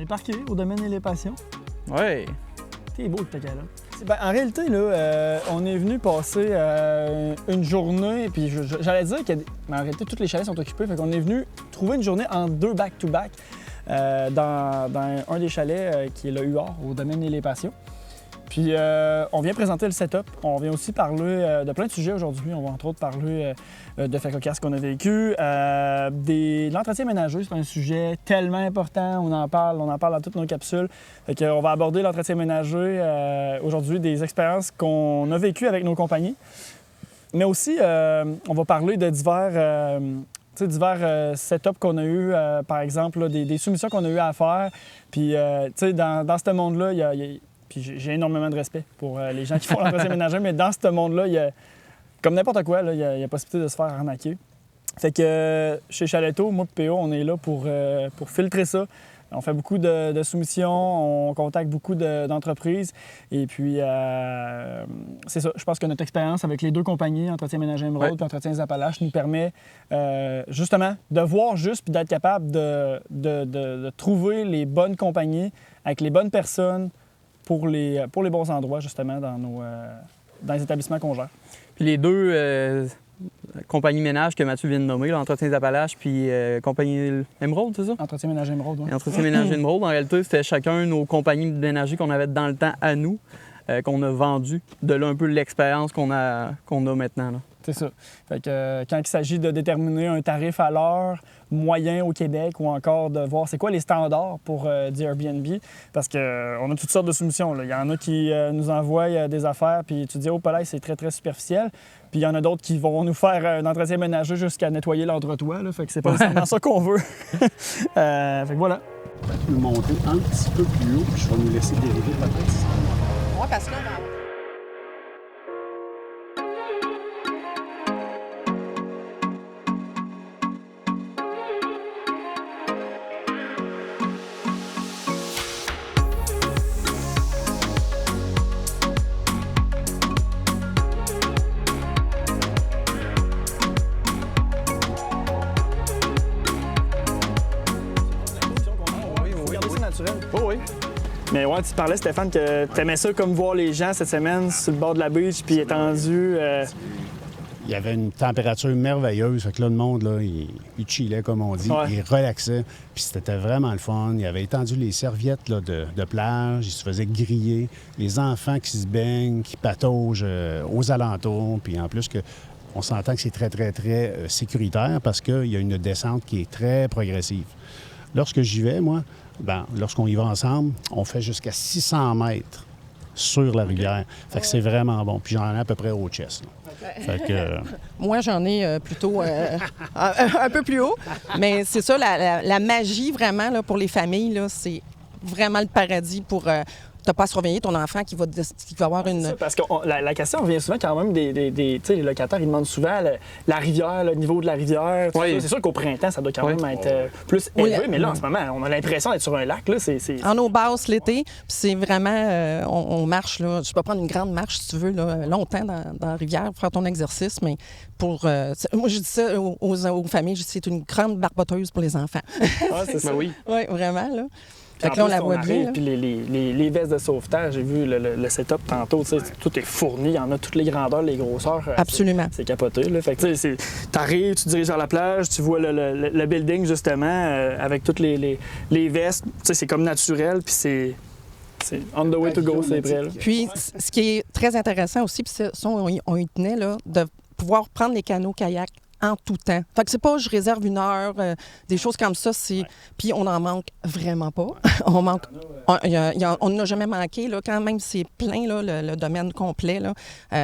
est parqué au domaine et les passions. Ouais. C'est beau le Takala. En réalité, là, on est venu passer une journée, puis j'allais dire que, mais en réalité, tous les chalets sont occupés, fait qu'on est venu trouver une journée en 2 back-to-back dans un des chalets qui est le UR, au domaine et les passions. Puis on vient présenter le setup. On vient aussi parler de plein de sujets aujourd'hui. On va entre autres parler de faits cocasses qu'on a vécu. De l'entretien ménager, c'est un sujet tellement important. On en parle dans toutes nos capsules. Fait qu'on va aborder l'entretien ménager aujourd'hui, des expériences qu'on a vécues avec nos compagnies. Mais aussi, on va parler de divers setups qu'on a eu, par exemple, là, des soumissions qu'on a eu à faire. Puis, dans ce monde-là, puis j'ai énormément de respect pour les gens qui font l'entretien ménager, mais dans ce monde-là, il y a, comme n'importe quoi, il y a possibilité de se faire arnaquer. Fait que chez Chaletto, moi et PO, on est là pour filtrer ça. On fait beaucoup de soumissions, on contacte beaucoup d'entreprises. Et puis, c'est ça. Je pense que notre expérience avec les 2 compagnies, Entretien Ménager Émeraude et Entretien des Appalaches, nous permet justement de voir juste puis d'être capable de trouver les bonnes compagnies avec les bonnes personnes pour les bons endroits, justement, dans les établissements qu'on gère. Puis les 2 compagnies ménages que Mathieu vient de nommer, Entretien des Appalaches puis Compagnie Émeraude, c'est ça? Entretien Ménager Émeraude, oui. Entretien Ménager Émeraude, en réalité, c'était chacun nos compagnies de ménager qu'on avait dans le temps à nous, qu'on a vendues. De là un peu l'expérience qu'on a maintenant, là. C'est ça. Fait que quand il s'agit de déterminer un tarif à l'heure moyen au Québec ou encore de voir c'est quoi les standards pour du Airbnb, parce qu'on a toutes sortes de soumissions, là. Il y en a qui nous envoient des affaires, puis tu dis « Oh, là, c'est très, très superficiel ». Puis il y en a d'autres qui vont nous faire un entretien ménager jusqu'à nettoyer l'entretoit, là. Fait que c'est pas nécessairement ça qu'on veut. Fait que voilà. Tu peux monter un petit peu plus haut, puis je vais nous laisser dériver peut-être. Oui, parce que là, on va... Oh oui. Mais ouais, tu parlais, Stéphane, que tu aimais ça comme voir les gens cette semaine sur le bord de la beach puis étendus. Il y avait une température merveilleuse. Fait que là, le monde, là, il chillait, comme on dit. Ouais. Il relaxait. Puis c'était vraiment le fun. Il avait étendu les serviettes là, de plage. Il se faisait griller. Les enfants qui se baignent, qui pataugent aux alentours. Puis en plus, on s'entend que c'est très, très, très sécuritaire parce qu'il y a une descente qui est très progressive. Lorsque j'y vais, moi, lorsqu'on y va ensemble, on fait jusqu'à 600 mètres sur la rivière. Fait que c'est vraiment bon. Puis j'en ai à peu près au chest. Fait que, Moi, j'en ai plutôt un peu plus haut. Mais c'est ça, la magie, vraiment, là, pour les familles, là, c'est vraiment le paradis pour... T'as pas à surveiller ton enfant qui va avoir une... C'est ça, parce que la question revient souvent quand même tu sais, les locataires, ils demandent souvent la rivière, le niveau de la rivière. Oui. C'est sûr qu'au printemps, ça doit quand même être plus élevé, mais là, en ce moment, on a l'impression d'être sur un lac. Là, En eau basse l'été, puis c'est vraiment... on marche, là. Tu peux prendre une grande marche, si tu veux, là, longtemps dans la rivière pour faire ton exercice, mais pour... moi, je dis ça aux familles, je dis c'est une grande barboteuse pour les enfants. Ah, c'est ça. Oui. Oui, vraiment, là. Fait que là, on la voit bien. Puis les vestes de sauvetage, j'ai vu le setup tantôt, tu sais, tout est fourni, il y en a toutes les grandeurs, les grosseurs. Absolument. C'est capoté, là. Fait que tu sais, t'arrives, tu te diriges vers la plage, tu vois le building, justement, avec toutes les vestes. Tu sais, c'est comme naturel, puis c'est on the way to go, c'est prêt, là. Puis, ce qui est très intéressant aussi, puis ça, on y tenait, là, de pouvoir prendre les canots-kayaks en tout temps. Fait que c'est pas je réserve 1 heure, des choses comme ça, c'est... Puis on n'en manque vraiment pas. On manque... On n'a jamais manqué, là, quand même c'est plein, là, le domaine complet, là,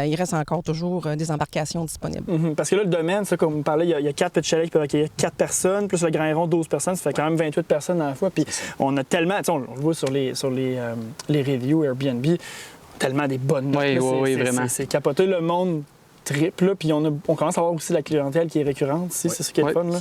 il reste encore toujours des embarcations disponibles. Parce que là, le domaine, ça, comme vous parlez, il y a 4 petits chalets qui peuvent accueillir 4 personnes, plus le Grand Héron, 12 personnes, ça fait quand même 28 personnes à la fois. Puis on a tellement, tu sais, on le voit sur les reviews Airbnb, tellement des bonnes notes. Oui, vraiment. C'est capoté, le monde triple, là, puis on commence à avoir aussi la clientèle qui est récurrente ici, c'est ce qui est le fun. Là.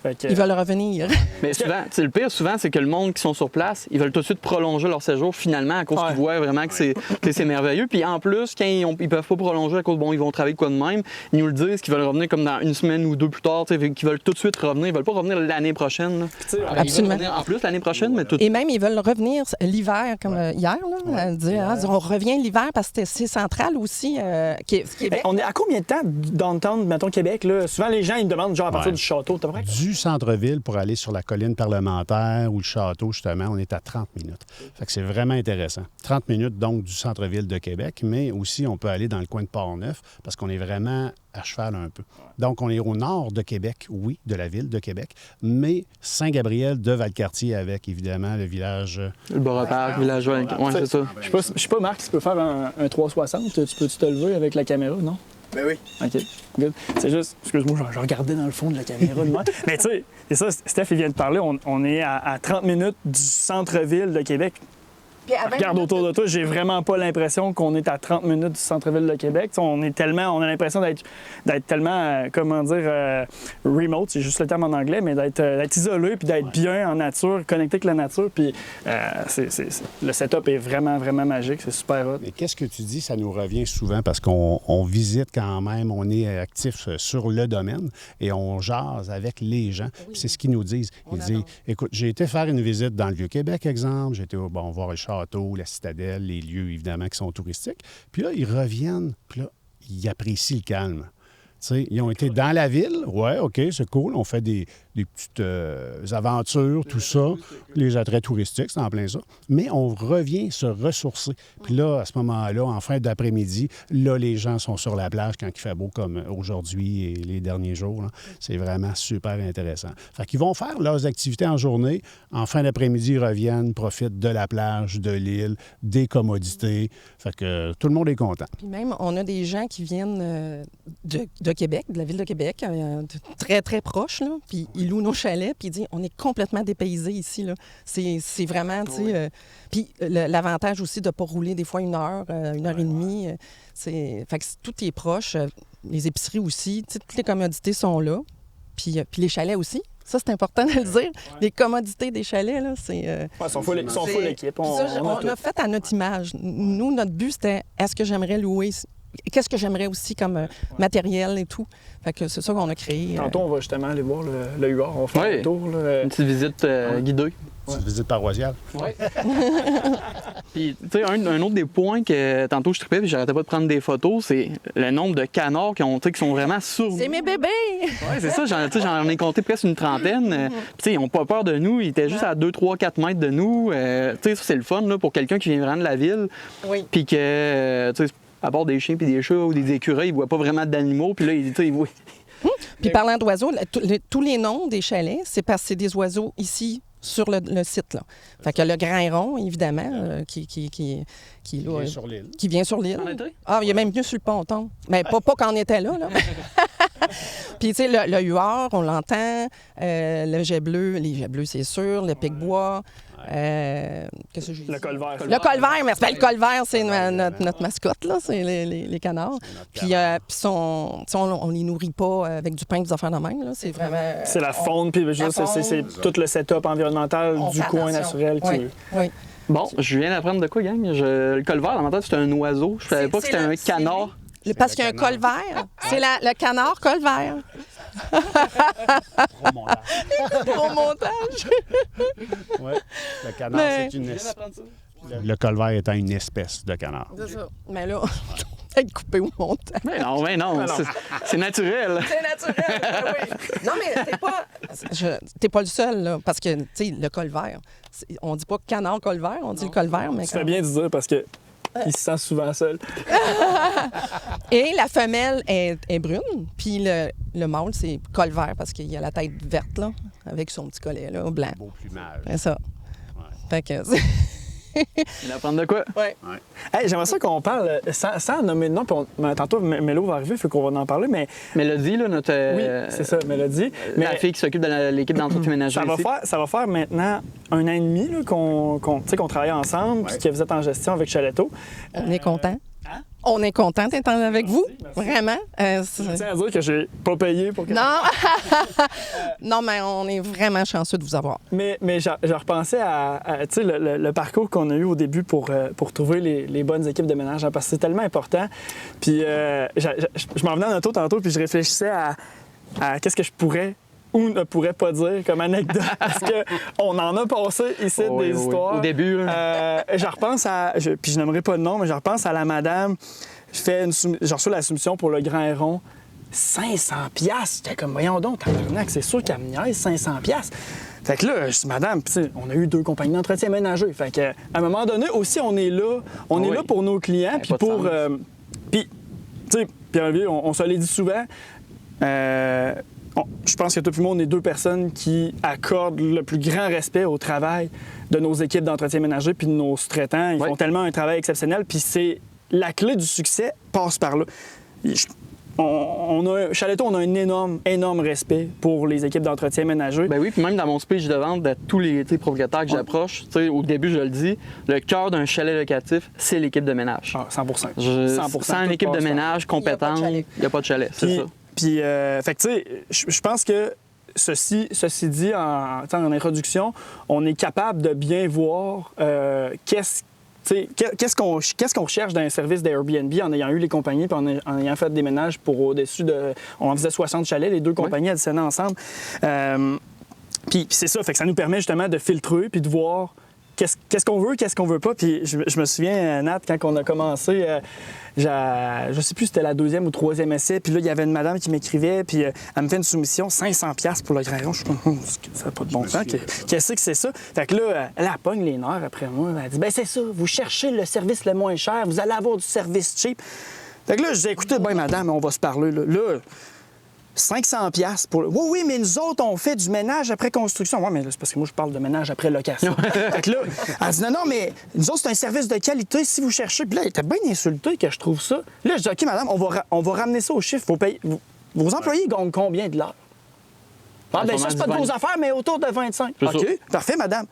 Fait que- Ils veulent revenir. Mais souvent, le pire, souvent, c'est que le monde qui sont sur place, ils veulent tout de suite prolonger leur séjour finalement à cause qu'ils voient vraiment que c'est merveilleux. Puis en plus, quand ils peuvent pas prolonger à cause, bon, ils vont travailler quoi de même, ils nous le disent qu'ils veulent revenir comme dans une semaine ou deux plus tard, qu'ils veulent tout de suite revenir. Ils veulent pas revenir l'année prochaine. Absolument. Ils veulent revenir en plus l'année prochaine, mais tout. Et même, ils veulent revenir l'hiver, comme hier, là, à dire, on revient l'hiver parce que c'est central aussi, Québec. On est à combien de temps downtown, mettons, Québec? Là? Souvent, les gens, ils me demandent, genre, à partir du château. T'as vrai? Du centre-ville pour aller sur la colline parlementaire ou le château, justement, on est à 30 minutes. Fait que c'est vraiment intéressant. 30 minutes, donc, du centre-ville de Québec, mais aussi, on peut aller dans le coin de Port-Neuf parce qu'on est vraiment à cheval un peu. Donc, on est au nord de Québec, oui, de la ville de Québec, mais Saint-Gabriel de Valcartier avec, évidemment, le village... Le Beaurepaire, villageois. Oui, c'est ça. Je sais pas, Marc, si tu peux faire un 360. Tu peux-tu te lever avec la caméra, non? Ben oui. OK, good. C'est juste, excuse-moi, je regardais dans le fond de la caméra de moi. Mais tu sais, c'est ça, Steph, il vient de parler, on est à 30 minutes du centre-ville de Québec. Regarde autour de toi, j'ai vraiment pas l'impression qu'on est à 30 minutes du centre-ville de Québec. T'sais, on a l'impression d'être tellement, comment dire, remote, c'est juste le terme en anglais, mais d'être isolé puis d'être bien en nature, connecté avec la nature. Puis le setup est vraiment, vraiment magique, c'est super hot. Mais qu'est-ce que tu dis? Ça nous revient souvent parce qu'on visite quand même, on est actif sur le domaine et on jase avec les gens. Puis c'est ce qu'ils nous disent. Ils disent, écoute, j'ai été faire une visite dans le Vieux-Québec, exemple. J'ai été voir le château, la citadelle, les lieux, évidemment, qui sont touristiques. Puis là, ils reviennent, puis là, ils apprécient le calme. T'sais, ils ont été dans la ville, ouais, OK, c'est cool, on fait des petites aventures, tout ça, les attraits touristiques, c'est en plein ça. Mais on revient se ressourcer. Puis là, à ce moment-là, en fin d'après-midi, là, les gens sont sur la plage quand il fait beau comme aujourd'hui et les derniers jours. Là. C'est vraiment super intéressant. Fait qu'ils vont faire leurs activités en journée. En fin d'après-midi, ils reviennent, profitent de la plage, de l'île, des commodités. Fait que tout le monde est content. Puis même, on a des gens qui viennent de Québec, de la ville de Québec, très, très proche, là. Puis ils louent nos chalets, puis ils disent on est complètement dépaysés ici, là. C'est vraiment, tu sais... puis l'avantage aussi de ne pas rouler des fois 1 heure, 1 heure et demie, fait que tout est proche. Les épiceries aussi, tu sais, toutes les commodités sont là. Puis les chalets aussi. Ça, c'est important de le dire. Les commodités des chalets, là, c'est... Ils sont full l'équipe. On a fait à notre image. Nous, notre but, c'était est-ce que j'aimerais louer... Qu'est-ce que j'aimerais aussi comme matériel et tout. Fait que c'est ça qu'on a créé. Tantôt, on va justement aller voir le UR. On va faire un tour. Là. Une petite visite guidée. C'est une visite paroissiale. Oui. Puis, tu sais, un autre des points que tantôt je trippais puis j'arrêtais pas de prendre des photos, c'est le nombre de canards qui sont vraiment sur. C'est mes bébés! Oui, c'est ça. J'en ai compté presque une trentaine. Puis, tu sais, ils n'ont pas peur de nous. Ils étaient juste à 2, 3, 4 mètres de nous. Tu sais, ça, c'est le fun là, pour quelqu'un qui vient vraiment de la ville. Oui. Puis que, tu sais, à part des chiens puis des chats ou des écureuils, ils voient pas vraiment d'animaux. Puis là, ils voient. Puis parlant d'oiseaux, tous les noms des chalets, c'est parce que c'est des oiseaux ici sur le site. Là. Fait que le grand héron, évidemment, qui vient sur l'île. Qui vient sur l'île. En été? Ah, il est même venu sur le ponton. Mais pas quand on était là. Puis, tu sais, le huard, on l'entend. Le jet bleu, les jets bleus, c'est sûr. Le pic-bois. Qu'est-ce que j'ai dit? Le colvert. Le colvert, merci. Ben, le colvert, c'est notre mascotte, là. C'est les canards. Puis, on les nourrit pas avec du pain et des affaires de même, là. C'est vraiment... C'est la faune, puis c'est tout le setup environnemental du coin naturel. Oui. Bon, je viens d'apprendre de quoi, gang? Le colvert, dans ma tête, c'était un oiseau. Je savais pas que c'était un canard. Parce qu'il y a un colvert. C'est le canard colvert. Gros montage. Oui. Le canard, c'est une espèce. Le colvert étant une espèce de canard. C'est ça. Mais là, peut-être coupé au montage. Mais non, c'est naturel. C'est naturel, oui. Non, mais t'es pas le seul, là. Parce que, tu sais, le colvert, on dit pas canard colvert, on dit le colvert, mais... Tu fais bien de dire parce que il se sent souvent seul. Et la femelle est brune, puis le mâle, c'est colvert parce qu'il a la tête verte, là, avec son petit collet, là, blanc. Beau plumage. C'est ça. Ouais. Fait que... Il va apprendre de quoi? Oui. Ouais. Hey, j'aimerais ça qu'on parle sans nommer de nom. Tantôt, Mélo va arriver, il faut qu'on va en parler. Mais Mélodie, là, notre. oui, c'est ça, Mélodie. Mais la fille qui s'occupe de l'équipe d'entretien ménager. Ça va faire maintenant 1 an et demi là, qu'on travaille ensemble, puis que vous êtes en gestion avec Chaletto. On est content. On est content d'être avec vous, merci. vraiment. Je tiens à dire que j'ai pas payé pour que... Non! Non, mais on est vraiment chanceux de vous avoir. Mais je repensais à tu sais, le parcours qu'on a eu au début pour trouver les bonnes équipes de ménage, hein, parce que c'est tellement important. Puis je m'en venais en auto tantôt, puis je réfléchissais à qu'est-ce que je pourrais ou ne pourrais pas dire comme anecdote, parce qu'on en a passé ici des histoires. Au début. Je repense puis je n'aimerais pas le nom, mais je repense à la madame. Je reçois la soumission pour le Grand Héron. 500 $. J'étais comme, voyons donc, tabarnak, c'est sûr qu'elle me niaise 500 $. Fait que là, je dis, madame, tu sais, on a eu 2 compagnies d'entretien ménager. Fait que, à un moment donné, aussi, on est là pour nos clients, puis pour... Puis, tu sais, Pierre-Olivier, on se l'est dit souvent, je pense que tout le monde, on est 2 personnes qui accordent le plus grand respect au travail de nos équipes d'entretien ménager puis de nos sous-traitants. Ils font tellement un travail exceptionnel, puis c'est la clé du succès passe par là. Chaletto, on a un énorme respect pour les équipes d'entretien ménager. Ben oui, puis même dans mon speech de vente, de tous les propriétaires que j'approche, au début, je le dis, le cœur d'un chalet locatif, c'est l'équipe de ménage. 100%. 100%. Sans une équipe de ménage compétente, il n'y a pas de chalet, c'est ça. Puis, fait que tu sais, je pense que ceci dit, en introduction, on est capable de bien voir qu'est-ce qu'on recherche dans un service d'Airbnb en ayant eu les compagnies puis en ayant fait des ménages pour au-dessus de... On en faisait 60 chalets, les 2 compagnies additionnées ensemble. Puis c'est ça, fait que ça nous permet justement de filtrer puis de voir qu'est-ce qu'on veut, qu'est-ce qu'on veut pas. Puis je me souviens, Nat, quand on a commencé, je sais plus si c'était la 2e ou 3e essai, puis là, il y avait une madame qui m'écrivait, puis elle me fait une soumission, 500 $ pour le Grand Héron. Je suis comme, ça n'a pas de bon sens. Qu'est-ce que c'est ça? Fait que là, elle pogne les nerfs après moi. Elle dit, ben c'est ça, vous cherchez le service le moins cher, vous allez avoir du service cheap. Fait que là, je dis, écoutez, ben madame, on va se parler. Là 500 $ pour... Oui, mais nous autres, on fait du ménage après construction. Oui, mais c'est parce que moi, je parle de ménage après location. Fait que là, elle dit, non, mais nous autres, c'est un service de qualité si vous cherchez. Puis là, elle était bien insultée que je trouve ça. Là, je dis, OK, madame, on va ramener ça au chiffre. Vos employés gagnent combien de l'heure? Ah, bien, ça, c'est pas de vos affaires, mais autour de 25. OK, parfait, madame.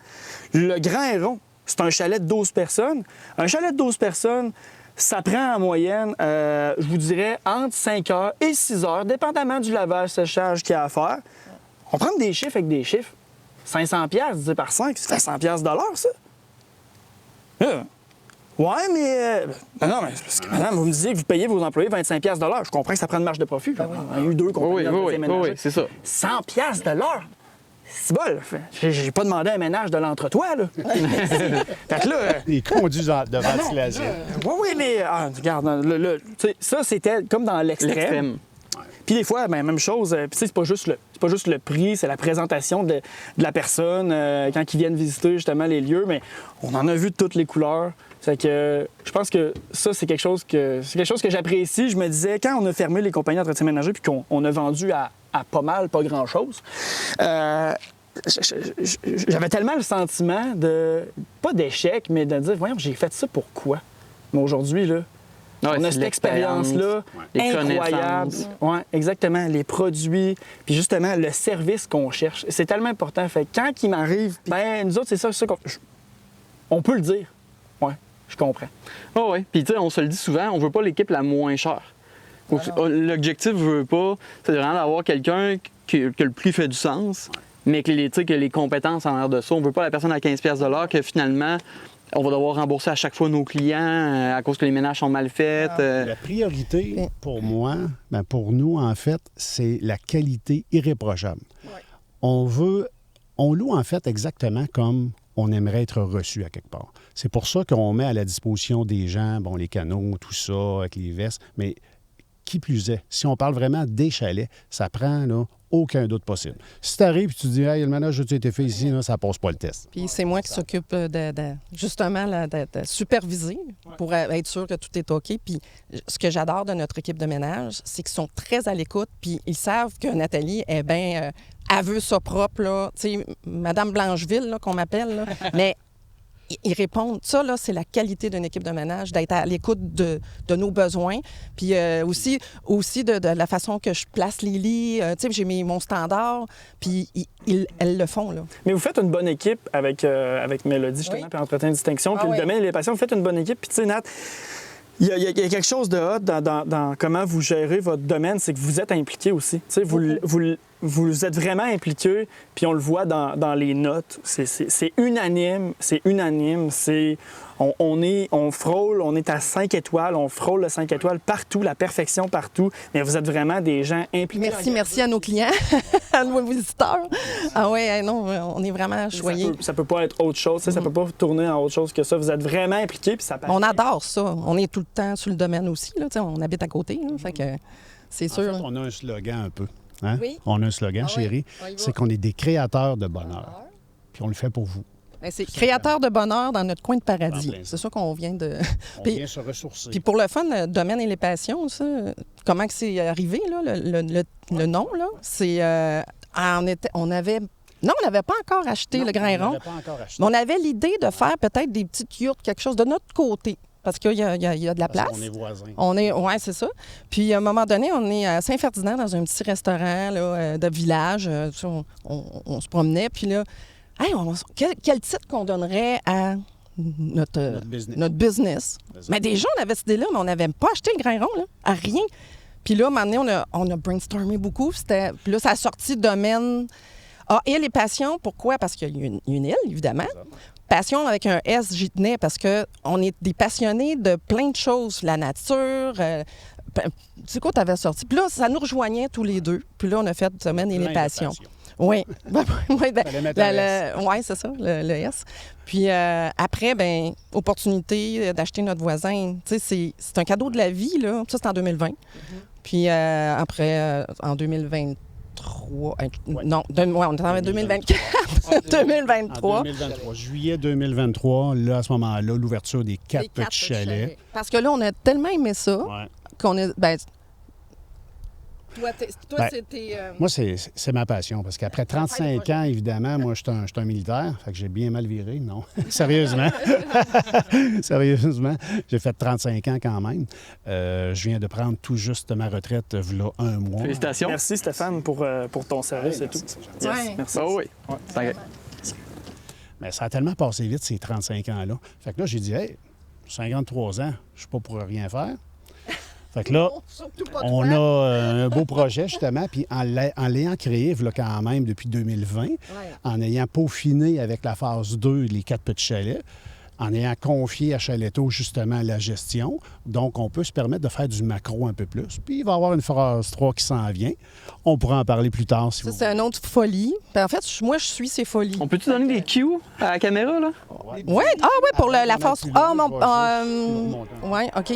Le Grand Héron, c'est un chalet de 12 personnes. Un chalet de 12 personnes... Ça prend en moyenne, je vous dirais, entre 5 heures et 6 heures, dépendamment du lavage-séchage qu'il y a à faire. On prend des chiffres avec des chiffres. 500 $ divisé par 5, ça fait 100 $ de l'heure, ça. Ouais, mais... Non, mais parce que, madame, vous me disiez que vous payez vos employés 25 $ de l'heure. Je comprends que ça prend une marge de profit. On a eu 2 compagnies d'entretien ménager. Oui, c'est ça. 100 $ de l'heure. C'est bol. J'ai pas demandé un ménage de l'entretoit, là. Fait que là... Les conduits de ventilation. Oui, mais regarde, ça, c'était comme dans l'extrême. Puis des fois, ben, même chose, c'est pas juste le prix, c'est la présentation de la personne quand ils viennent visiter justement les lieux, mais on en a vu de toutes les couleurs. C'est que je pense que ça, c'est quelque chose que j'apprécie. Je me disais, quand on a fermé les compagnies d'entretien ménager puis qu'on a vendu à pas mal, pas grand-chose, j'avais tellement le sentiment de, pas d'échec, mais de dire, voyons, j'ai fait ça pour quoi? Mais aujourd'hui, là, on a cette expérience-là incroyable. Oui, exactement. Les produits, puis justement, le service qu'on cherche. C'est tellement important. Fait que quand il m'arrive, ben nous autres, c'est ça on peut le dire. Oui, je comprends. Oh oui. Puis tu sais, on se le dit souvent, on veut pas l'équipe la moins chère. L'objectif veut pas, c'est vraiment d'avoir quelqu'un que le prix fait du sens, mais que les compétences en l'air de ça. On veut pas la personne à 15 $ de l'heure que finalement, on va devoir rembourser à chaque fois nos clients à cause que les ménages sont mal faits. La priorité pour moi, pour nous, en fait, c'est la qualité irréprochable. Ouais. On loue en fait exactement comme on aimerait être reçu à quelque part. C'est pour ça qu'on met à la disposition des gens, les canaux, tout ça, avec les vestes, mais qui plus est, si on parle vraiment des chalets, ça prend là, aucun doute possible. Si tu arrives et tu dis, hey, le ménage a été fait ici, là, ça passe pas le test. Puis c'est moi qui s'occupe justement de superviser pour être sûr que tout est OK. Puis ce que j'adore de notre équipe de ménage, c'est qu'ils sont très à l'écoute, puis ils savent que Nathalie est bien... elle veut ça propre, là. Tu sais, Madame Blancheville, là, qu'on m'appelle, là. Mais ils répondent. Ça, là, c'est la qualité d'une équipe de ménage, d'être à l'écoute de nos besoins. Puis aussi de la façon que je place les lits. Tu sais, j'ai mis mon standard, puis elles le font, là. Mais vous faites une bonne équipe avec Mélodie, justement, puis Entretien Distinction, puis le domaine et les patients. Vous faites une bonne équipe. Puis, tu sais, Nat, Il y a quelque chose de hot dans comment vous gérez votre domaine, c'est que vous êtes impliqué aussi. Tu sais, vous êtes vraiment impliqué, puis on le voit dans les notes. C'est unanime, on frôle, on est à 5 étoiles, on frôle le 5 étoiles partout, la perfection partout. Mais vous êtes vraiment des gens impliqués. Merci à nos clients, à nos visiteurs. Ah ouais, non, on est vraiment choyés. Ça peut pas être autre chose, ça peut pas tourner en autre chose que ça. Vous êtes vraiment impliqués, puis ça passe. On adore ça. On est tout le temps sur le domaine aussi. Là. On habite à côté, là, fait que c'est sûr. En fait, on a un slogan un peu. Hein? Oui. On a un slogan, Ah oui, chérie. on y va. C'est qu'on est des créateurs de bonheur. Puis on le fait pour vous. Ben, c'est créateur de bonheur dans notre coin de paradis. En plein ça. C'est ça qu'on vient de... On Puis- vient se ressourcer. Puis pour le fun, le domaine et les passions, ça, comment que c'est arrivé, là, le nom, là? C'est... on n'avait pas encore acheté Non, le on grain rond. l'avait pas encore acheté. Mais on avait l'idée de faire peut-être des petites yurts, quelque chose de notre côté. Parce qu'il y a de la Parce place. qu'on est voisins. Oui, c'est ça. Puis, à un moment donné, on est à Saint-Ferdinand, dans un petit restaurant là, de village. On se promenait. Puis là, hey, quel titre qu'on donnerait à notre business? Mais déjà, on avait cette idée-là, mais on n'avait pas acheté le grain rond, là, à rien. Puis là, à un moment donné, on a brainstormé beaucoup. Puis là, ça a sorti domaine... Ah, île et passion, pourquoi? Parce qu'il y a une île, évidemment. Passion avec un S, j'y tenais parce qu'on est des passionnés de plein de choses. La nature, tu sais quoi, t'avais sorti. Puis là, ça nous rejoignait tous les deux. Puis là, on a fait domaine et les passions. Oui. Oui, c'est ça, le S. Puis après, ben opportunité d'acheter notre voisin. Tu sais, c'est un cadeau de la vie, là. Ça, c'est en 2020. Puis après, en 2023... Non, on est en 2024. 2023. 2023. Juillet 2023, là, à ce moment-là, l'ouverture des quatre petits chalets. Parce que là, on a tellement aimé ça Ouais. qu'on est... Ben, toi, Ben, c'était... Moi, c'est ma passion, parce qu'après 35 ans, évidemment, moi, je suis un militaire, fait que j'ai bien mal viré, non? Sérieusement. Sérieusement, j'ai fait 35 ans quand même. Je viens de prendre tout juste ma retraite, il y a un mois. Félicitations. Merci Stéphane pour ton service et tout. Yes, Ouais. merci. Ah oui. Ouais. Ça- Mais ça a tellement passé vite, ces 35 ans-là. Fait que là, j'ai dit, hey, 53 ans, je suis pas pour rien faire. Fait que là, on a un beau projet, justement, puis en l'ayant créé, là, quand même, depuis 2020, en ayant peaufiné avec la phase 2 les 4 petits chalets, en ayant confié à Chaletto, justement, la gestion, donc on peut se permettre de faire du macro un peu plus. Puis il va y avoir une phase 3 qui s'en vient. On pourra en parler plus tard, si Ça, vous c'est une autre folie. Ben, en fait, moi, je suis ces folies. On peut-tu donner des cues à la caméra, là? voulez. Oui, pour la phase... plus Ah, loin, mon... je vais juste nous Oui, OK.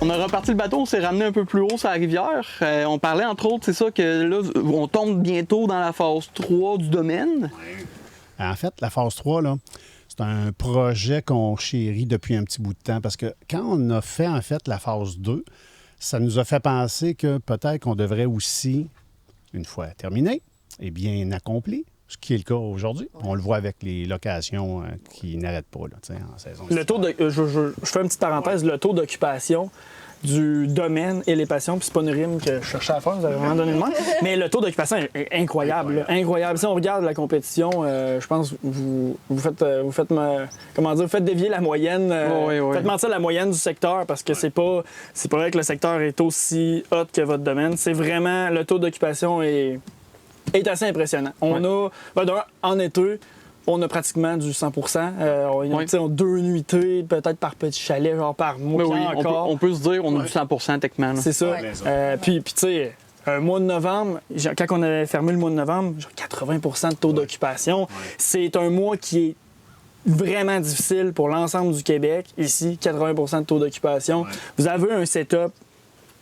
On a reparti le bateau, on s'est ramené un peu plus haut sur la rivière. On parlait entre autres, c'est ça, que là, on tombe bientôt dans la phase 3 du domaine. En fait, la phase 3, là, c'est un projet qu'on chérit depuis un petit bout de temps parce que quand on a fait, en fait, la phase 2, ça nous a fait penser que peut-être qu'on devrait aussi, une fois terminé et bien accompli, ce qui est le cas aujourd'hui. On le voit avec les locations qui n'arrêtent pas là, en saison. Le taux de, je fais une petite parenthèse, le taux d'occupation du domaine et les passions, puis c'est pas une rime que je cherchais à faire, vous avez vraiment donné le nom, mais le taux d'occupation est incroyable. Là, incroyable. Si on regarde la compétition, je pense que vous faites dévier la moyenne, Oui. faites mentir la moyenne du secteur parce que c'est pas vrai que le secteur est aussi hot que votre domaine. C'est vraiment, le taux d'occupation est assez impressionnant. On a, en été, on a pratiquement du 100 on a 2 nuitées, peut-être par petit chalet, genre par mois. Mais oui, on peut se dire on a du 100% techniquement. Là. C'est ça. Puis tu sais, un mois de novembre, quand on avait fermé le mois de novembre, genre 80 de taux d'occupation. C'est un mois qui est vraiment difficile pour l'ensemble du Québec. Ici, 80 de taux d'occupation. Vous avez un setup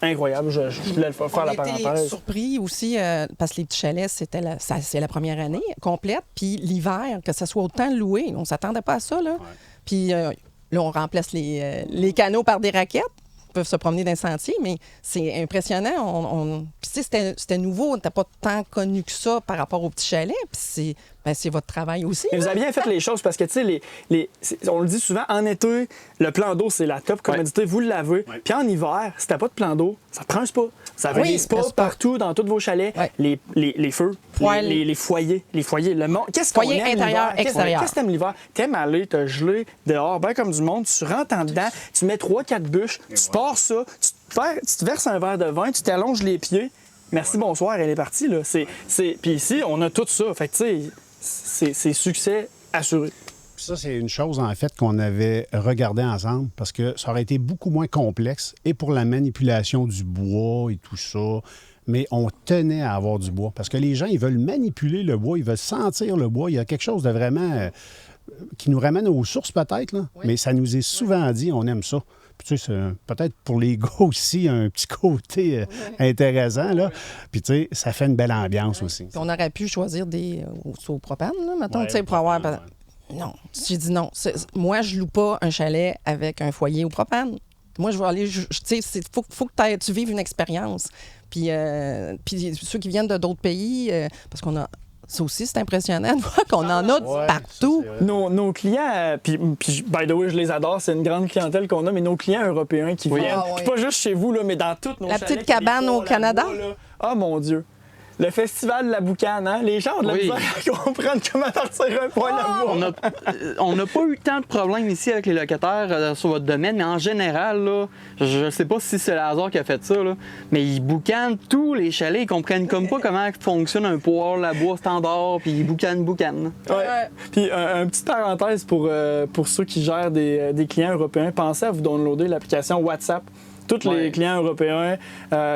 incroyable. Je voulais faire la parenthèse. On était surpris aussi, parce que les petits chalets, c'est la première année complète. Puis l'hiver, que ça soit autant loué, on ne s'attendait pas à ça. Là. Puis là, on remplace les canaux par des raquettes. Ils peuvent se promener dans les sentiers, mais c'est impressionnant. Puis tu sais, c'était nouveau. On n'était pas tant connu que ça par rapport aux petits chalets. Puis Ben, c'est votre travail aussi. Mais vous avez bien fait les choses parce que, tu sais, on le dit souvent, en été, le plan d'eau, c'est la top commodité, vous l'avez. Ouais. Puis en hiver, si t'as pas de plan d'eau, ça te prend un spa. Vous avez Oui, des spas le spa. partout dans tous vos chalets, Ouais. les feux, Ouais, les foyers, le monde. Qu'est-ce qu'on Foyer aime intérieur, l'hiver? extérieur. Qu'est-ce que t'aimes l'hiver? T'aimes aller te geler dehors, bien comme du monde, tu rentres en dedans, tu mets 3-4 bûches, tu pars ça, tu te verses un verre de vin, tu t'allonges les pieds. Merci, bonsoir, elle est partie, là. Puis ici, on a tout ça. Fait que, tu sais, c'est succès assuré. Puis ça, c'est une chose, en fait, qu'on avait regardé ensemble parce que ça aurait été beaucoup moins complexe et pour la manipulation du bois et tout ça. Mais on tenait à avoir du bois parce que les gens, ils veulent manipuler le bois, ils veulent sentir le bois. Il y a quelque chose de vraiment qui nous ramène aux sources, peut-être, là. Oui. Mais ça nous est souvent dit, on aime ça. Puis, tu sais, c'est peut-être pour les gars aussi un petit côté intéressant, là. Puis, tu sais, ça fait une belle ambiance aussi. Puis on aurait pu choisir des au propane, là, mettons, Ouais, tu sais, pour avoir. ouais. Non, j'ai dit non. Moi, je loue pas un chalet avec un foyer au propane. Moi, je vais aller. Tu sais, il faut que tu vives une expérience. Puis ceux qui viennent de d'autres pays, parce qu'on a. Ça aussi, c'est impressionnant de voir qu'on en a Ouais, partout. ça, c'est vrai. Nos clients, puis by the way, je les adore, c'est une grande clientèle qu'on a, mais nos clients européens qui viennent, Ah, oui. puis pas juste chez vous, là, mais dans toutes nos La chalets, petite cabane qu'il y a des au poêles Canada? à bois, là. Ah, mon Dieu! Le festival de la boucane, hein? Les gens ont de la Oui. misère à comprendre comment partir un poêle à bois. On n'a pas eu tant de problèmes ici avec les locataires sur votre domaine, mais en général, là, je ne sais pas si c'est le hasard qui a fait ça, là, mais ils boucanent tous les chalets. Ils comprennent comme pas comment fonctionne un poêle à bois standard, puis ils boucanent. Ouais. Puis, une petite parenthèse pour ceux qui gèrent des clients européens, pensez à vous downloader l'application WhatsApp. Tous les Ouais. clients européens,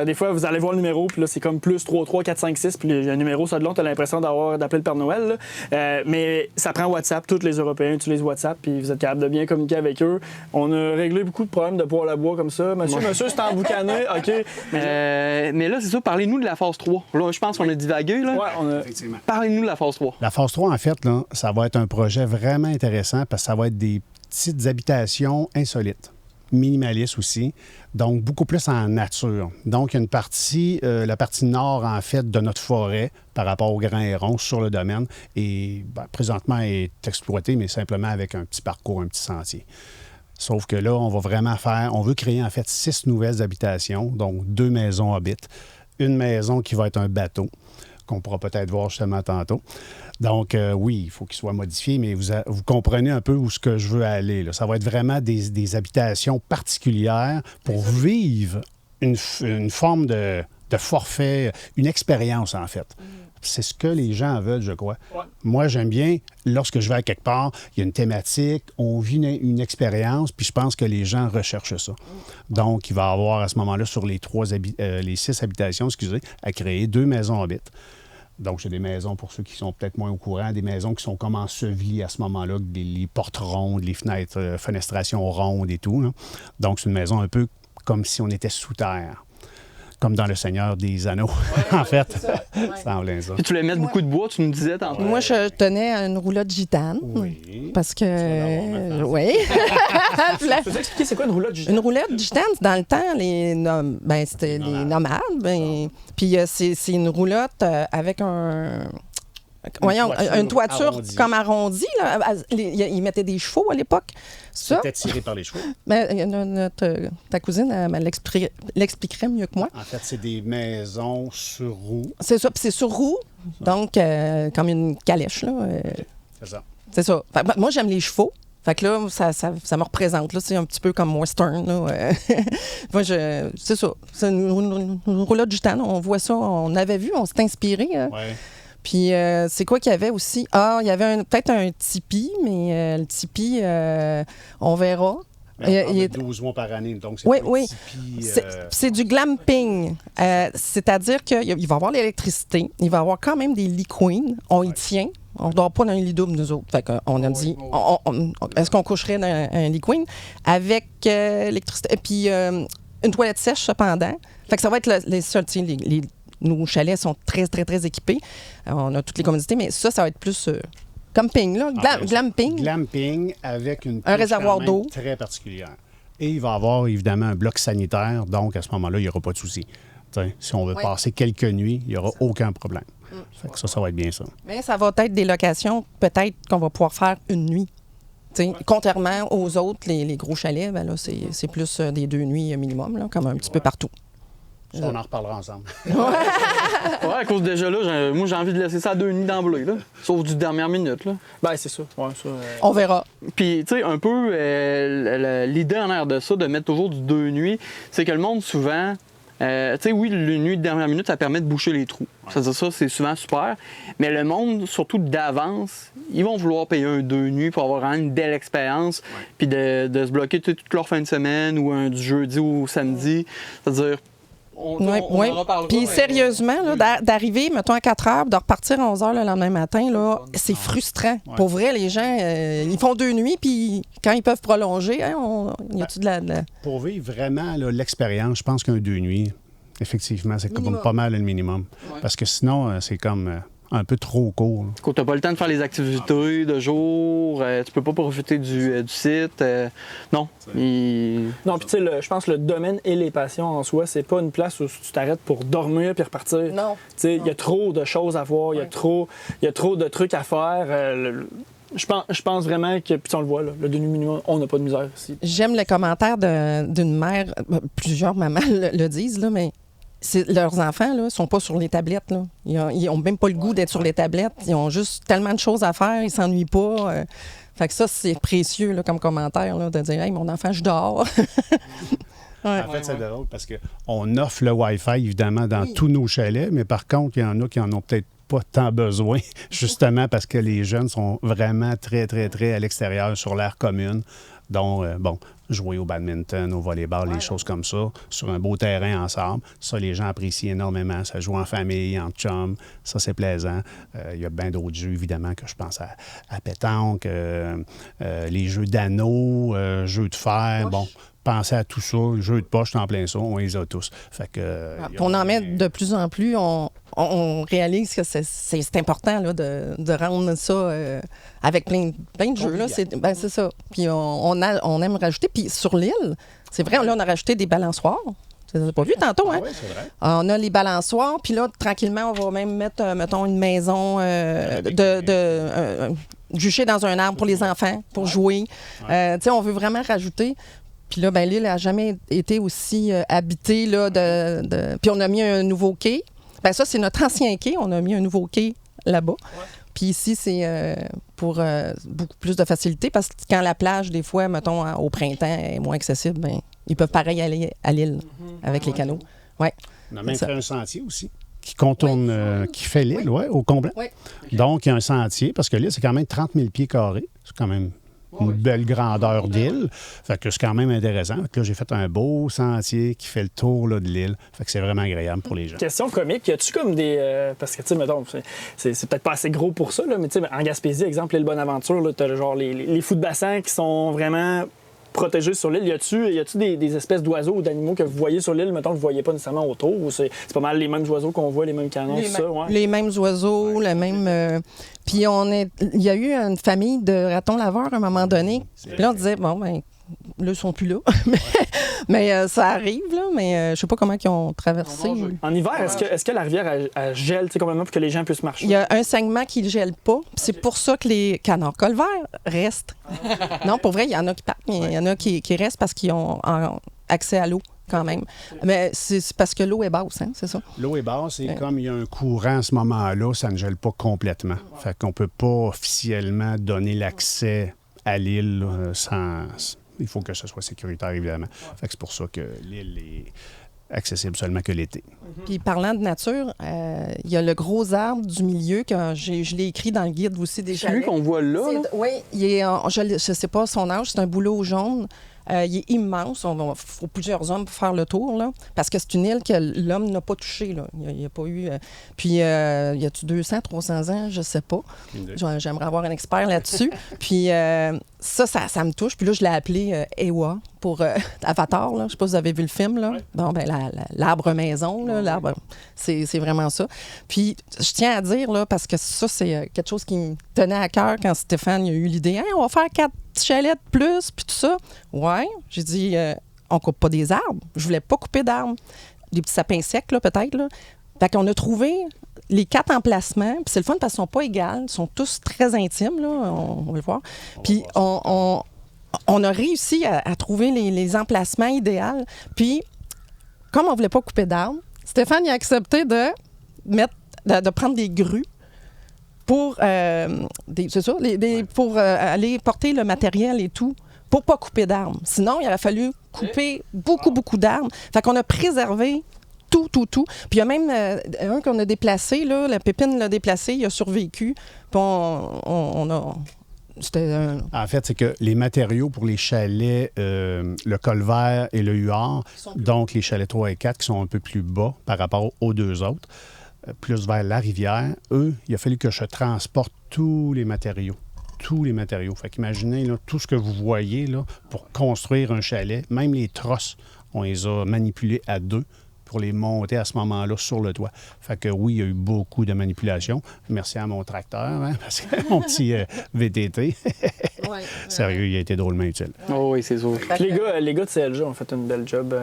des fois, vous allez voir le numéro, puis là, c'est comme plus 33 4 5 6, puis le numéro, ça de long, t'as l'impression d'appeler le Père Noël. Là. Mais ça prend WhatsApp. Tous les Européens utilisent WhatsApp, puis vous êtes capable de bien communiquer avec eux. On a réglé beaucoup de problèmes de poêle à bois comme ça. Monsieur, c'est en boucané, OK. Mais là, c'est ça, parlez-nous de la phase 3. Là, je pense qu'on a divagué. Là. Ouais, on a... Effectivement. Parlez-nous de la phase 3. La phase 3, en fait, là, ça va être un projet vraiment intéressant parce que ça va être des petites habitations insolites, minimalistes aussi, donc beaucoup plus en nature. Donc, il y a une partie, la partie nord, en fait, de notre forêt par rapport au Grand Héron sur le domaine et présentement est exploité, mais simplement avec un petit parcours, un petit sentier. Sauf que là, on va vraiment on veut créer en fait 6 nouvelles habitations, donc 2 maisons Hobbit, une maison qui va être un bateau, qu'on pourra peut-être voir justement tantôt. Donc, oui, il faut qu'il soit modifié, mais vous comprenez un peu où ce que je veux aller, là. Ça va être vraiment des habitations particulières pour vivre une forme de forfait, une expérience, en fait. C'est ce que les gens veulent, je crois. Ouais. Moi, j'aime bien, lorsque je vais à quelque part, il y a une thématique, on vit une expérience, puis je pense que les gens recherchent ça. Donc, il va y avoir à ce moment-là, sur les 6 habitations, à créer 2 maisons Hobbit. Donc, c'est des maisons, pour ceux qui sont peut-être moins au courant, des maisons qui sont comme ensevelies à ce moment-là, les portes rondes, les fenêtres, fenestrations rondes et tout, là. Donc, c'est une maison un peu comme si on était sous terre, comme dans Le Seigneur des Anneaux, en fait. C'est en plein ça. Puis tu voulais mettre beaucoup de bois, tu nous disais tantôt. Moi, je tenais à une roulotte gitane. Oui. Parce que. Oui. Peux-tu expliquer c'est quoi une roulotte Une roulette gitane, dans le temps, c'était les nomades. Puis c'est une roulotte avec une toiture comme arrondie. Là. Ils mettaient des chevaux à l'époque. Ça, C'était tiré par les chevaux. ta cousine, elle l'expliquerait mieux que moi. En fait, c'est des maisons sur roues. C'est ça, puis c'est sur roue, donc comme une calèche. Là, C'est ça. c'est ça. Fait que, moi, j'aime les chevaux. Fait que là, ça me représente. Là, c'est un petit peu comme western. Là. Moi, c'est ça. C'est une roulotte gitane. On voit ça. On avait vu, on s'est inspiré. Ouais. Puis, c'est quoi qu'il y avait aussi? Ah, il y avait peut-être un tipi, mais le tipi, on verra. Mais on parle de 12 mois par année, donc c'est Oui, pas oui. un tipi, C'est du glamping. C'est-à-dire qu'il va y avoir l'électricité, il va y avoir quand même des lits queen. On y tient. On ne dort pas dans un lit double, nous autres. Fait qu'on a dit, est-ce qu'on coucherait dans un lit queen avec l'électricité? Et puis, une toilette sèche, cependant. Fait que ça va être les seuls, nos chalets sont très, très, très équipés. On a toutes les commodités, mais ça va être plus camping, là. Glamping. Glamping avec une Un réservoir quand même d'eau. très particulière. Et il va y avoir évidemment un bloc sanitaire, donc à ce moment-là, il n'y aura pas de souci. T'sais, si on veut passer quelques nuits, il n'y aura aucun problème. Fait que ça va être bien ça. Mais ça va être des locations, peut-être qu'on va pouvoir faire une nuit. T'sais, contrairement aux autres, les gros chalets, ben là, c'est plus des 2 nuits minimum, là, comme un petit peu partout. Ça, on en reparlera ensemble. Ouais, à cause déjà là, moi j'ai envie de laisser ça à 2 nuits d'emblée, là. Sauf du dernière minute, là. Ben, c'est ça. Ouais, ça On verra. Puis, tu sais, un peu, l'idée en arrière de ça, de mettre toujours du 2 nuits, c'est que le monde, souvent, tu sais, oui, le nuit de dernière minute, ça permet de boucher les trous. C'est-à-dire ça, c'est souvent super. Mais le monde, surtout d'avance, ils vont vouloir payer un 2 nuits pour avoir vraiment une belle expérience, puis de se bloquer toute leur fin de semaine ou du jeudi ou samedi. C'est-à-dire, on en reparlera. Puis sérieusement, là, d'arriver, mettons, à 4 heures, de repartir à 11 heures le lendemain matin, là, c'est frustrant. Ouais. Pour vrai, les gens, ils font 2 nuits, puis quand ils peuvent prolonger, hein, y a-tu de la... Pour vivre vraiment là, l'expérience, je pense qu'un 2 nuits, effectivement, c'est comme pas mal le minimum. Ouais. Parce que sinon, c'est comme un peu trop court. Là. Quand t'as pas le temps de faire les activités de jour, tu peux pas profiter du site. Non. Non, puis tu sais, je pense que le domaine et les passions en soi, c'est pas une place où tu t'arrêtes pour dormir puis repartir. Non. Tu sais, il y a trop de choses à voir, il y a trop de trucs à faire. Je pense vraiment que, puis on le voit, là, le 2 nuits minimum, on n'a pas de misère ici. J'aime le commentaire d'une mère, plusieurs mamans le disent, là, mais leurs enfants ne sont pas sur les tablettes. Là. Ils n'ont même pas le goût d'être sur les tablettes. Ils ont juste tellement de choses à faire, ils ne s'ennuient pas. Fait que ça, c'est précieux là, comme commentaire, là, de dire « Hey, mon enfant, je dors. » En fait, c'est drôle parce qu'on offre le Wi-Fi, évidemment, dans tous nos chalets, mais par contre, il y en a qui en ont peut-être pas tant besoin, justement parce que les jeunes sont vraiment très, très, très à l'extérieur, sur l'aire commune. Donc, jouer au badminton, au volleyball, les choses comme ça, sur un beau terrain ensemble. Ça, les gens apprécient énormément. Ça joue en famille, en chum. Ça, c'est plaisant. Il y a bien d'autres jeux, évidemment, que je pense à pétanque, les jeux d'anneaux, jeux de fer. Bon, pensez à tout ça. Les jeux de poche, en plein ça, on les a tous. Fait que, on en met de plus en plus. On réalise que c'est important là, de rendre ça avec plein de jeux. Là. C'est ça. Puis on aime rajouter. Puis sur l'île, c'est vrai, là, on a rajouté des balançoires. Tu n'as pas vu tantôt, hein? Oui, c'est vrai. On a les balançoires, puis là, tranquillement, on va même mettre, mettons, une maison juchée dans un arbre pour les enfants, pour jouer. Tu sais, on veut vraiment rajouter. Puis là, ben l'île n'a jamais été aussi habitée, là, Puis on a mis un nouveau quai. Ben ça, c'est notre ancien quai. On a mis un nouveau quai là-bas. Ouais. Puis ici, c'est pour beaucoup plus de facilité parce que quand la plage, des fois, mettons, au printemps, est moins accessible, bien, ils peuvent pareil aller à l'île avec les canaux. Ouais. On a même fait un sentier aussi qui contourne, qui fait l'île, au complet. Oui. Donc, il y a un sentier parce que l'île, c'est quand même 30 000 pieds carrés. C'est quand même une belle grandeur d'île. Fait que c'est quand même intéressant. Fait que là, j'ai fait un beau sentier qui fait le tour là, de l'île. Fait que c'est vraiment agréable pour les gens. Question comique, y a-tu comme des... parce que, tu sais, mettons, c'est peut-être pas assez gros pour ça, là, mais tu sais, en Gaspésie, exemple, l'île Bonaventure, t'as genre les fous de bassin qui sont vraiment protégés sur l'île. Y a-tu des espèces d'oiseaux ou d'animaux que vous voyez sur l'île, mettons, que vous voyez pas nécessairement autour? Ou c'est pas mal les mêmes oiseaux qu'on voit, les mêmes canons, tout ça? Ouais. Les mêmes oiseaux, les mêmes... Puis il y a eu une famille de ratons laveurs à un moment donné. Puis là, on disait, bon, ben là, ils sont plus là. mais ça arrive, là. Mais je sais pas comment ils ont traversé. En hiver, est-ce que la rivière elle gèle complètement pour que les gens puissent marcher? Il y a un segment qui ne gèle pas. C'est pour ça que les canards colverts restent. Non, pour vrai, il y en a qui partent, mais il y en a qui restent parce qu'ils ont accès à l'eau. Quand même. Mais c'est parce que l'eau est basse, hein, c'est ça? L'eau est basse et comme il y a un courant à ce moment-là, ça ne gèle pas complètement. Fait qu'on peut pas officiellement donner l'accès à l'île sans... Il faut que ce soit sécuritaire, évidemment. Fait que c'est pour ça que l'île est accessible seulement que l'été. Puis parlant de nature, il y a le gros arbre du milieu que je l'ai écrit dans le guide aussi des chalets. Celui qu'on voit là? Oui, je ne sais pas son âge, c'est un bouleau jaune. Il est immense. Il faut plusieurs hommes pour faire le tour, là, parce que c'est une île que l'homme n'a pas touchée. Là. Il n'y a pas eu... Puis, y a-tu 200, 300 ans? Je ne sais pas. J'aimerais avoir un expert là-dessus. Puis, ça me touche. Puis là, je l'ai appelé Ewa pour Avatar. Là. Je ne sais pas si vous avez vu le film. Là. Ouais. Bon, ben l'arbre maison, là, l'arbre, c'est vraiment ça. Puis, je tiens à dire, là, parce que ça, c'est quelque chose qui me tenait à cœur quand Stéphane a eu l'idée. Hey, on va faire 4 chalets de plus, puis tout ça. Ouais, j'ai dit, on coupe pas des arbres. Je voulais pas couper d'arbres. Des petits sapins secs, là, peut-être, là. Fait qu'on a trouvé les 4 emplacements, puis c'est le fun parce qu'ils ne sont pas égales, ils sont tous très intimes, là, on va le voir. Puis on a réussi à trouver les emplacements idéaux. Puis, comme on ne voulait pas couper d'arbres, Stéphane il a accepté de prendre des grues pour, pour aller porter le matériel et tout, pour ne pas couper d'arbres. Sinon, il aurait fallu couper beaucoup d'arbres. Fait qu'on a préservé tout. Puis il y a même un qu'on a déplacé, là, la pépine l'a déplacé, il a survécu. Puis on a... En fait, c'est que les matériaux pour les chalets, le colvert et le huard, donc les chalets 3 et 4 qui sont un peu plus bas par rapport aux 2 autres, plus vers la rivière, eux, il a fallu que je transporte tous les matériaux. Fait qu'imaginez là, tout ce que vous voyez là, pour construire un chalet, même les trosses, on les a manipulés à 2 pour les monter à ce moment-là sur le toit. Fait que oui, il y a eu beaucoup de manipulations. Merci à mon tracteur, hein, parce que mon petit VTT, sérieux, il a été drôlement utile. Oh oui, c'est sûr. Puis les gars de CLG ont fait une belle job.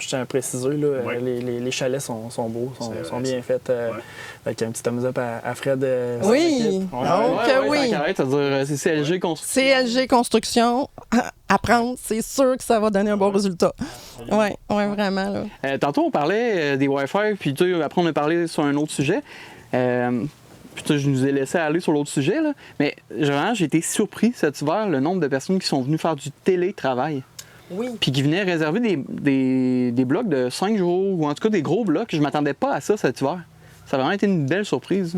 Je tiens à préciser, là, les chalets sont beaux, sont bien faits. Avec un petit thumbs up à Fred. Oui! Oui! C'est CLG Construction. CLG Construction, à prendre, c'est sûr que ça va donner un bon résultat. Oui, vraiment. Là. Tantôt, on parlait des Wi-Fi, puis après, on a parlé sur un autre sujet. Puis je nous ai laissé aller sur l'autre sujet, là. Mais vraiment, j'ai été surpris cet hiver, le nombre de personnes qui sont venues faire du télétravail. Oui. Puis qui venaient réserver des blocs de 5 jours, ou en tout cas des gros blocs. Je m'attendais pas à ça cet hiver. Ça a vraiment été une belle surprise.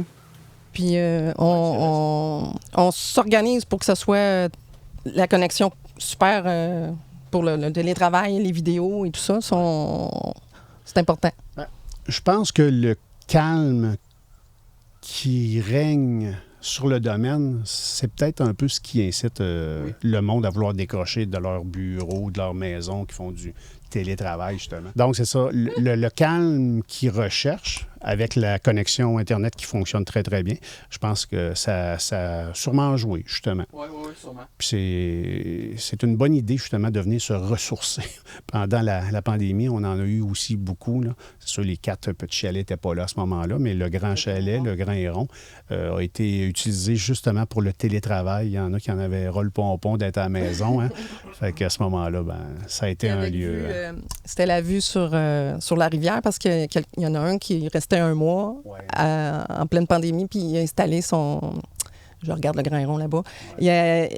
Puis on s'organise pour que ce soit la connexion super pour le télétravail, les vidéos et tout ça. C'est important. Je pense que le calme qui règne sur le domaine, c'est peut-être un peu ce qui incite le monde à vouloir décrocher de leur bureau, de leur maison, qui font du télétravail, justement. Donc, c'est ça. Le calme qu'ils recherchent, avec la connexion Internet qui fonctionne très, très bien, je pense que ça a sûrement joué, justement. Oui, sûrement. Puis c'est une bonne idée, justement, de venir se ressourcer. Pendant la pandémie, on en a eu aussi beaucoup, là. C'est sûr, les 4 petits chalets n'étaient pas là à ce moment-là, mais le grand chalet, le grand héron, a été utilisé justement pour le télétravail. Il y en a qui en avaient ras le pompon d'être à la maison, hein. Fait qu'à ce moment-là, ça a été un lieu... C'était la vue sur la rivière, parce qu'il y en a un qui restait un mois en pleine pandémie, puis il a installé son... Je regarde le grand héron là-bas. Ouais.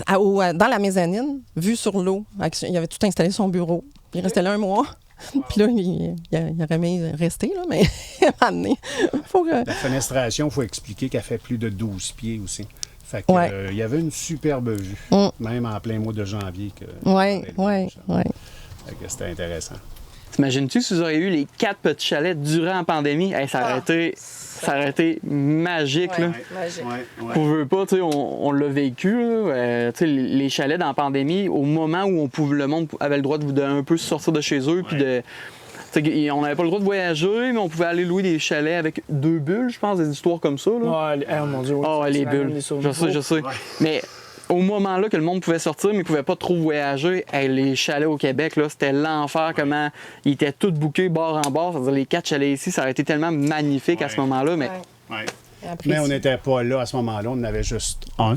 Dans la mezzanine, vue sur l'eau, il avait tout installé son bureau. Puis il restait là un mois. Puis là, il aurait aimé rester, là, mais à m'amener. La fenestration, il faut expliquer qu'elle fait plus de 12 pieds aussi. Fait que, il y avait une superbe vue, même en plein mois de janvier. Oui. Fait que c'était intéressant. T'imagines-tu si vous auriez eu les 4 petits chalets durant la pandémie? Hey, ça aurait été magique. Là. On veut pas, on l'a vécu. Là, les chalets dans la pandémie, au moment où le monde avait le droit de un peu sortir de chez eux, puis on n'avait pas le droit de voyager, mais on pouvait aller louer des chalets avec 2 bulles, je pense, des histoires comme ça. Là. Oh mon Dieu. Les bulles. Je sais. Mais au moment là que le monde pouvait sortir, mais il ne pouvait pas trop voyager, les chalets au Québec, là, c'était l'enfer, comment ils étaient tous bookés bord en bord. C'est-à-dire les 4 chalets ici, ça aurait été tellement magnifique à ce moment-là. Mais on n'était pas là à ce moment-là, on en avait juste un.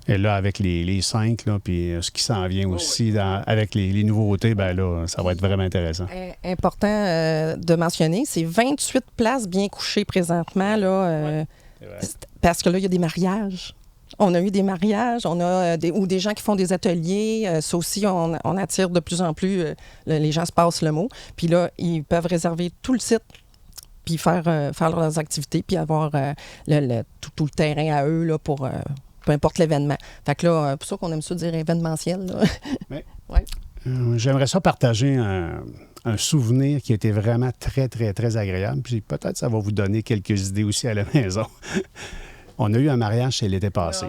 Et là, avec les 5, là, puis ce qui s'en vient aussi avec les nouveautés, ben là, ça va être vraiment intéressant. Important de mentionner, c'est 28 places bien couchées présentement, là, parce que là, il y a des mariages. On a eu des mariages, on a ou des gens qui font des ateliers. Ça aussi, on attire de plus en plus. Les gens se passent le mot. Puis là, ils peuvent réserver tout le site, puis faire leurs activités, puis avoir tout le terrain à eux là, pour peu importe l'événement. Fait que là, pour ça qu'on aime ça dire événementiel. Là. J'aimerais ça partager un souvenir qui a été vraiment très, très, très agréable. Puis peut-être ça va vous donner quelques idées aussi à la maison. On a eu un mariage chez l'été passé.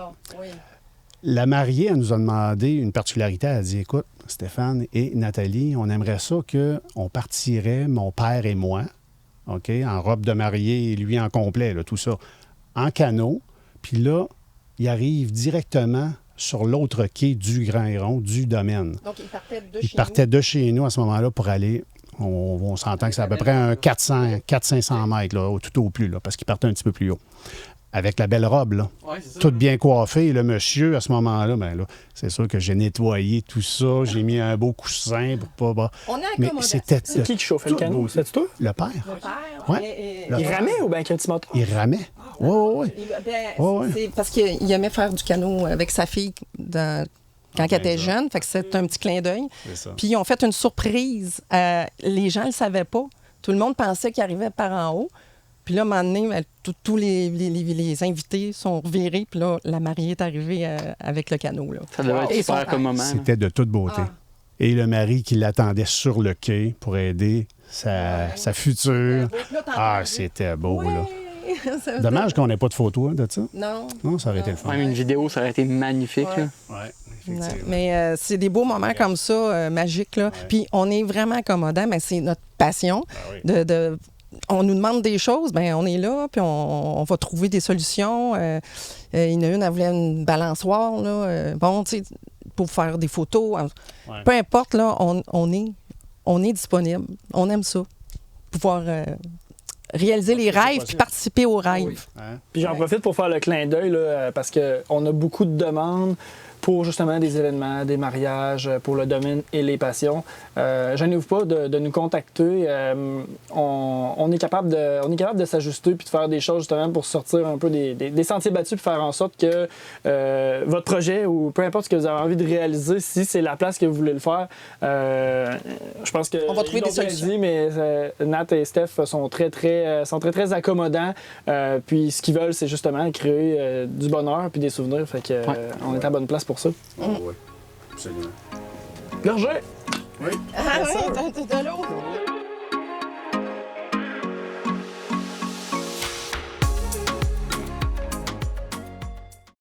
La mariée, elle nous a demandé une particularité. Elle a dit, écoute, Stéphane et Nathalie, on aimerait ça qu'on partirait, mon père et moi, OK, en robe de mariée, lui en complet, là, tout ça, en canot. Puis là, il arrive directement sur l'autre quai du Grand Héron, du domaine. Donc, il partait de chez nous à ce moment-là pour aller On s'entend que c'est à peu près un 400-500 mètres, là, tout au plus, là, parce qu'il partait un petit peu plus haut. Avec la belle robe, là. Ouais, c'est ça. Toute bien coiffée. Et le monsieur, à ce moment-là, ben là, c'est sûr que j'ai nettoyé tout ça. J'ai mis un beau coussin pour pas... On est Mais accommodé. c'était C'est qui chauffait le tout canot? beau. C'est toi? le père. Le père. Ouais. Il ramait ou bien avec un petit moteur? Il ramait. Oui. C'est parce qu'il aimait faire du canot avec sa fille quand elle était jeune. Fait que c'est un petit clin d'œil. C'est ça. Puis ils ont fait une surprise. Les gens ne le savaient pas. Tout le monde pensait qu'il arrivait par en haut. Puis là, à un moment donné, tous les invités sont revirés. Puis là, la mariée est arrivée avec le canot. Là. Ça devait être Et super son comme moment. là. C'était de toute beauté. Ah. Et le mari qui l'attendait sur le quai pour aider sa future. Ah, c'était beau, là. Dommage qu'on n'ait pas de photos de ça. Non. Non, ça aurait été le fun. Même une vidéo, ça aurait été magnifique. Ouais. là. Oui, Non, mais c'est des beaux moments comme ça, magiques. Là. Puis on est vraiment accommodant, mais c'est notre passion. oui. On nous demande des choses, bien, on est là, puis on va trouver des solutions. Il y en a une, elle voulait une balançoire, là. Bon, tu sais, pour faire des photos. Ouais. Peu importe, là, on est disponible. On aime ça. Pouvoir réaliser les rêves puis participer aux rêves. Hein? Puis j'en profite pour faire le clin d'œil, là, parce qu'on a beaucoup de demandes pour justement des événements, des mariages, pour le domaine et les passions. Gênez-vous pas de nous contacter. On est capable de s'ajuster puis de faire des choses justement pour sortir un peu des sentiers battus puis faire en sorte que votre projet ou peu importe ce que vous avez envie de réaliser, si c'est la place que vous voulez le faire, je pense que On va trouver ils des l'ont bien solutions. dit, mais Nat et Steph sont très accommodants. Puis ce qu'ils veulent, c'est justement créer du bonheur puis des souvenirs. Fait que on est à bonne place pour ça. Oui, absolument. Berger! Oui. Ah oui, de l'eau.